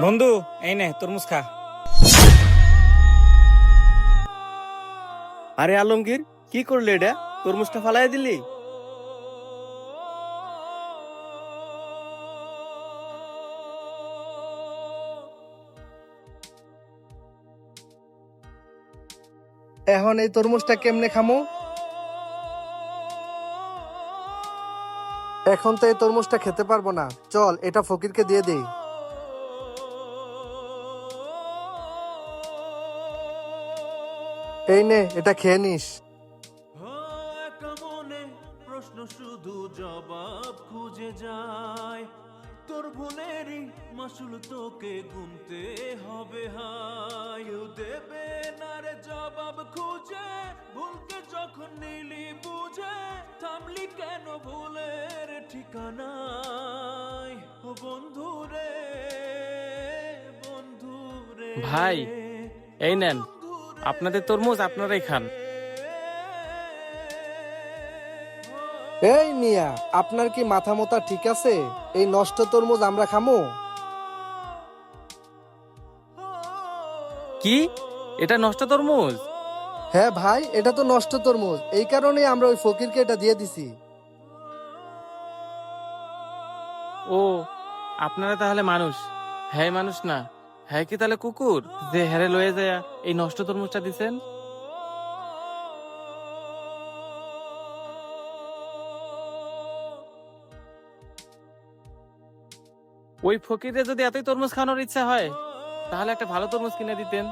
বন্ধু, এই নে তরমুজ খা। আরে আলমগীর, কি করলি এটা? তরমুজটা ফালাই দিলি? এখন এই তরমুজটা কেমনে খামু? এখন তো এই তরমুজটা খেতে পারবো না, চল এটা ফকিরকে দিয়ে দেই। এই নে, এটা খেয়ে নিস। একা মনে প্রশ্ন শুধু জবাব খুঁজে যায়, তোর ভুলেরই মাসুল তোকে গুনতে হবে। হায় কেউ দেবে না রে জবাব খুঁজে, ভুলকে যখন নিলি বুঝে, থামলি কেন ভুলের ঠিকানায়? ও বন্ধু রে, বন্ধু রে, ভাই, এই নেন আপনাদের তরমুজ, আপনারাই খান। এই মিয়া, আপনার কি মাথা মোতা ঠিক আছে? এই নষ্ট তরমুজ আমরা খামু? কি, এটা নষ্ট তরমুজ? হ্যাঁ ভাই, এটা তো নষ্ট তরমুজ, এই কারণেই আমরা ওই ফকিরকে এটা দিয়ে দিছি। ও, আপনারা তাহলে মানুষ? হ্যাঁ মানুষ না, হ্যাঁ কি তাহলে কুকুর যে হেরে লয়ে যায় এই নষ্ট তরমুজটা দিছেন? ওই ফকিরের যদি এতই তরমুজ খাওয়ানোর ইচ্ছা হয় তাহলে একটা ভালো তরমুজ কিনে দিতেন।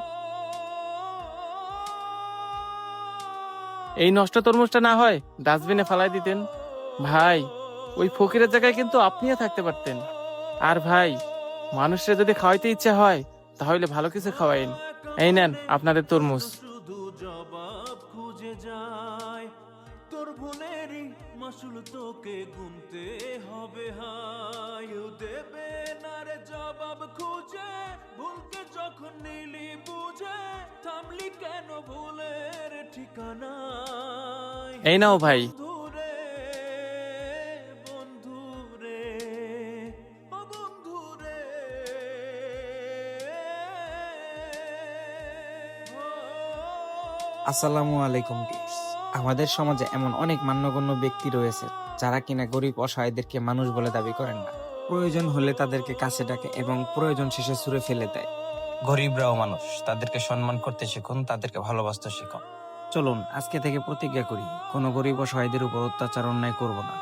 এই নষ্ট তরমুজটা না হয় ডাস্টবিনে ফেলাই দিতেন। ভাই, ওই ফকিরের জায়গায় কিন্তু আপনিও থাকতে পারতেন। আর ভাই, মানুষের যদি খাওয়াইতে ইচ্ছা হয় তাহলে ভালো কিছু খাওয়াইন। এই নেন আপনাদের তরমুজ। শুধু জবাব খুঁজে যায়, তোর ভুলেরই মাসুল তোকে গুনতে হবে। হায় কেউ দেবে না রে জবাব খুঁজে, ভুলকে যখন নিলি বুঝে, থামলি কেন ভুলের ঠিকানায়? এই নাও ভাই। বন্ধু রে, বন্ধু রে, ও বন্ধু রে। আসসালামু আলাইকুম ভিউয়ার্স। আমাদের সমাজে এমন অনেক মান্যগণ্য ব্যক্তি রয়েছে যারা কিনা গরিব অসহায়দেরকে মানুষ বলে দাবি করেন না। প্রয়োজন হলে তাদেরকে কাছে ডাকে এবং প্রয়োজন শেষে ছুঁড়ে ফেলে দেয়। গরিবরাও মানুষ, তাদেরকে সম্মান করতে শিখুন, তাদেরকে ভালোবাসতে শিখুন। চলুন আজকে থেকে প্রতিজ্ঞা করি, কোনো গরিব অসহায়দের উপর অত্যাচার অন্যায় করব না।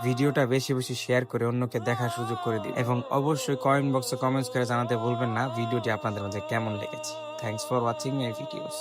ভিডিওটা বেশি বেশি শেয়ার করে অন্যকে দেখার সুযোগ করে দিন এবং অবশ্যই কমেন্ট বক্সে কমেন্টস করে জানাতে ভুলবেন না ভিডিওটি আপনাদের মধ্যে কেমন লেগেছে। Thanks for watching my videos.